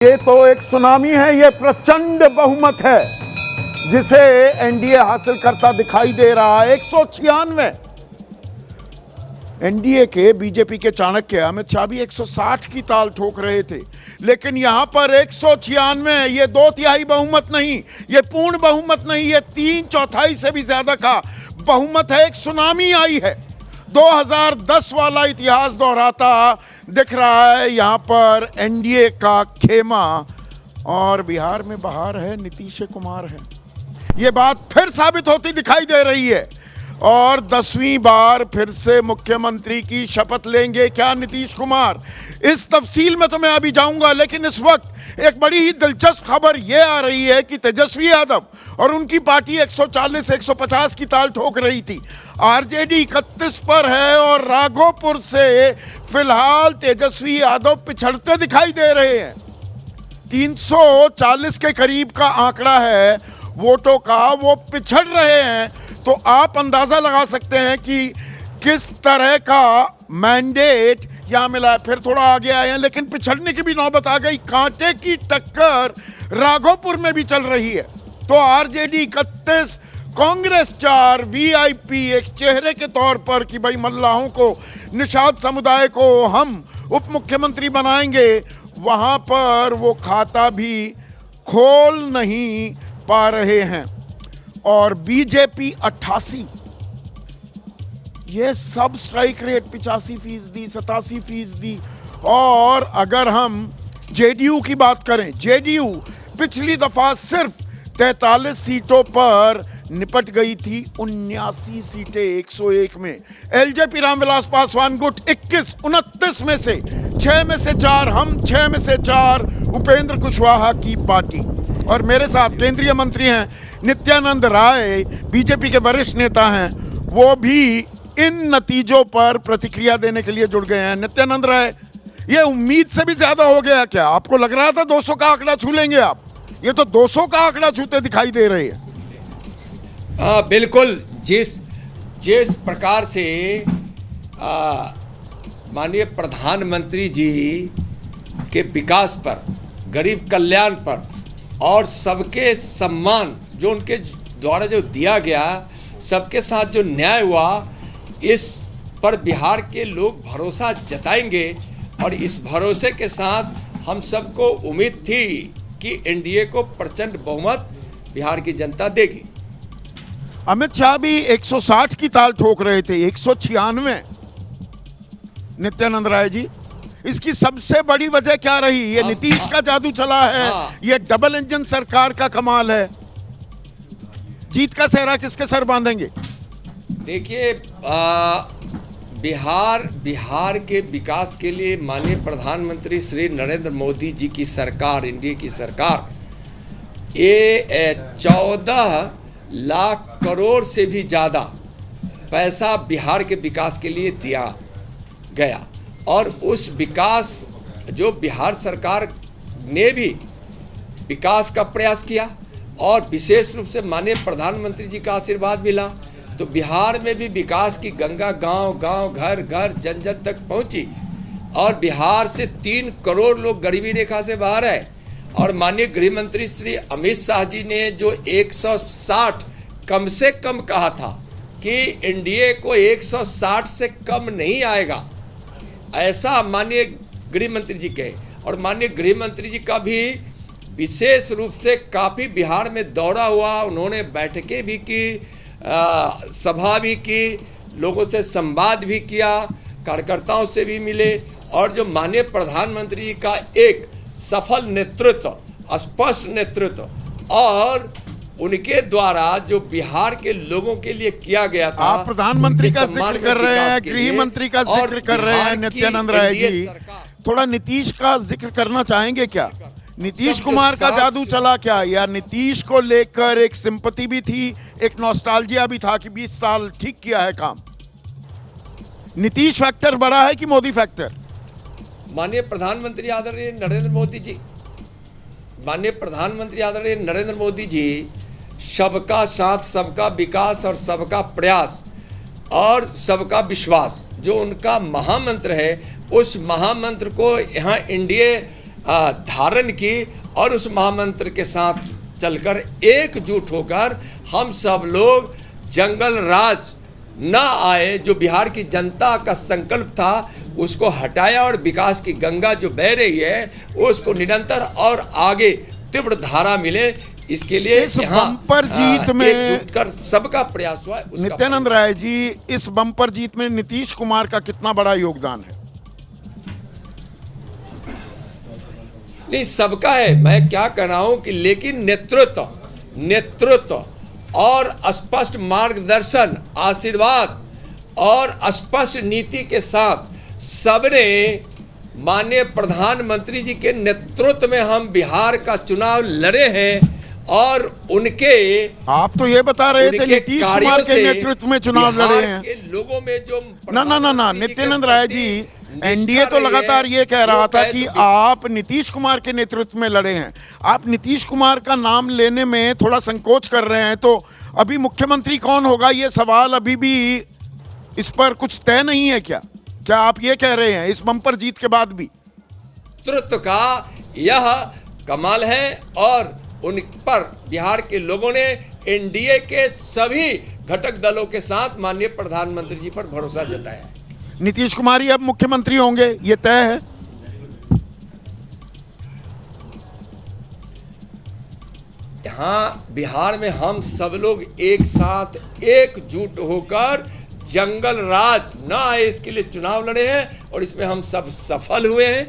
ये तो एक सुनामी है, ये प्रचंड बहुमत है जिसे एनडीए हासिल करता दिखाई दे रहा है। 196 एनडीए के बीजेपी के चाणक्य अमित शाह भी 160 की ताल ठोक रहे थे, लेकिन यहां पर 196, ये 2/3 बहुमत नहीं, ये पूर्ण बहुमत नहीं, ये 3/4 से भी ज्यादा का बहुमत है। एक सुनामी आई है। 2010 वाला इतिहास दोहराता दिख रहा है यहां पर एनडीए का खेमा, और बिहार में बहार है, नीतीश कुमार है। ये बात फिर साबित होती दिखाई दे रही है, और 10वीं बार फिर से मुख्यमंत्री की शपथ लेंगे क्या नीतीश कुमार? इस तफसील में तो मैं अभी जाऊंगा, लेकिन इस वक्त एक बड़ी ही दिलचस्प खबर यह आ रही है कि तेजस्वी यादव और उनकी पार्टी 140-150 की ताल ठोक रही थी। आरजेडी 31 पर है और राघोपुर से फिलहाल तेजस्वी यादव पिछड़ते दिखाई दे रहे हैं। 340 के करीब का आंकड़ा है वोटों का, वो पिछड़ रहे हैं। तो आप अंदाजा लगा सकते हैं कि किस तरह का मैंडेट यहां मिला है। फिर थोड़ा आगे आए हैं, लेकिन पिछड़ने की भी नौबत आ गई। कांटे की टक्कर राघोपुर में भी चल रही है। तो आरजेडी 31, कांग्रेस 4, वीआईपी एक चेहरे के तौर पर कि भाई मल्लाहों को, निषाद समुदाय को हम उप मुख्यमंत्री बनाएंगे, वहां पर वो खाता भी खोल नहीं पा रहे हैं। और बीजेपी 88, ये सब स्ट्राइक रेट 85%, 87%। और अगर हम जेडीयू की बात करें, जेडीयू पिछली दफा सिर्फ 43 सीटों पर निपट गई थी, 79 सीटें 101 में। एलजेपी रामविलास पासवान गुट 21, 29 में से 6 में से 4 हम, 6 में से 4 उपेंद्र कुशवाहा की पार्टी। और मेरे साथ केंद्रीय मंत्री हैं नित्यानंद राय, बीजेपी के वरिष्ठ नेता हैं, वो भी इन नतीजों पर प्रतिक्रिया देने के लिए जुड़ गए हैं। नित्यानंद राय, ये उम्मीद से भी ज्यादा हो गया क्या? आपको लग रहा था 200 का आंकड़ा छू लेंगे आप? ये तो 200 का आंकड़ा छूते दिखाई दे रहे हैं। बिल्कुल। जिस प्रकार से माननीय प्रधानमंत्री जी के विकास पर, गरीब कल्याण पर और सबके सम्मान जो उनके द्वारा जो दिया गया, सबके साथ जो न्याय हुआ, इस पर बिहार के लोग भरोसा जताएंगे। और इस भरोसे के साथ हम सबको उम्मीद थी कि एनडीए को प्रचंड बहुमत बिहार की जनता देगी। अमित शाह भी 160 की ताल ठोक रहे थे, 196। नित्यानंद राय जी, इसकी सबसे बड़ी वजह क्या रही? ये नीतीश का जादू चला है, ये डबल इंजन सरकार का कमाल है। जीत का सेहरा किसके सर बांधेंगे? देखिए, बिहार के विकास के लिए माननीय प्रधानमंत्री श्री नरेंद्र मोदी जी की सरकार, एनडीए की सरकार, ये 14 लाख करोड़ से भी ज़्यादा पैसा बिहार के विकास के लिए दिया गया। और उस विकास, जो बिहार सरकार ने भी विकास का प्रयास किया और विशेष रूप से माननीय प्रधानमंत्री जी का आशीर्वाद मिला, तो बिहार में भी विकास की गंगा गांव गांव, घर घर, जन जन तक पहुंची। और बिहार से 3 करोड़ लोग गरीबी रेखा से बाहर है। और माननीय गृह मंत्री श्री अमित शाह जी ने जो 160 कम से कम कहा था कि एनडीए को 160 से कम नहीं आएगा, ऐसा माननीय गृह मंत्री जी कहे। और माननीय गृह मंत्री जी का भी विशेष रूप से काफ़ी बिहार में दौरा हुआ, उन्होंने बैठकें भी की, सभा भी की, लोगों से संवाद भी किया, कार्यकर्ताओं से भी मिले। और जो माननीय प्रधानमंत्री जी का एक सफल नेतृत्व, स्पष्ट नेतृत्व और उनके द्वारा जो बिहार के लोगों के लिए किया गया था। आप प्रधानमंत्री का जिक्र कर रहे हैं, गृह मंत्री का जिक्र कर रहे हैं नित्यानंद राय जी, थोड़ा नीतीश का जिक्र करना चाहेंगे क्या? नीतीश कुमार का जादू चला क्या? या नीतीश को लेकर एक सिंपैथी भी थी, एक नॉस्टैल्जिया भी था कि 20 साल ठीक किया है काम? नीतीश फैक्टर बड़ा है कि मोदी फैक्टर? माननीय प्रधानमंत्री आदरणीय नरेंद्र मोदी जी, माननीय प्रधानमंत्री आदरणीय नरेंद्र मोदी जी सबका साथ, सबका विकास और सबका प्रयास और सबका विश्वास जो उनका महामंत्र है, उस महामंत्र को यहाँ एनडीए धारण की और उस महामंत्र के साथ चलकर एकजुट होकर हम सब लोग जंगल राज ना आए, जो बिहार की जनता का संकल्प था उसको हटाया और विकास की गंगा जो बह रही है उसको निरंतर और आगे तीव्र धारा मिले, इसके लिए इस बम्पर जीत में एकजुट कर सबका प्रयास हुआ है। नित्यानंद राय जी, इस बम्पर जीत में नीतीश कुमार का कितना बड़ा योगदान है? नहीं, सबका है, मैं क्या कह रहा हूं कि लेकिन नेतृत्व और स्पष्ट मार्गदर्शन, आशीर्वाद और स्पष्ट नीति के साथ सबने माननीय प्रधानमंत्री जी के नेतृत्व में हम बिहार का चुनाव लड़े हैं और उनके, आप तो ये बता रहे थे नीतीश कुमार के नेतृत्व में चुनाव लड़े हैं। के लोगों में जो ना नित्यानंद राय जी, एनडीए तो लगातार ये कह रहा था कि आप नीतीश कुमार के नेतृत्व में लड़े हैं। आप नीतीश कुमार का नाम लेने में थोड़ा संकोच कर रहे हैं, तो अभी मुख्यमंत्री कौन होगा ये सवाल अभी भी इस पर कुछ तय नहीं है क्या? क्या आप ये कह रहे हैं इस बम्पर जीत के बाद भी? नेतृत्व का यह कमाल है और उन पर बिहार के लोगों ने एनडीए के सभी घटक दलों के साथ माननीय प्रधानमंत्री जी पर भरोसा जताया है। नीतीश कुमार ही अब मुख्यमंत्री होंगे, ये तय है? यहाँ बिहार में हम सब लोग एक साथ एकजुट होकर जंगल राज ना आए इसके लिए चुनाव लड़े हैं और इसमें हम सब सफल हुए हैं।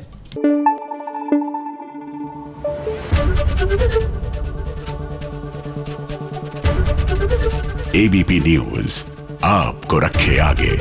एबीपी न्यूज आपको रखे आगे।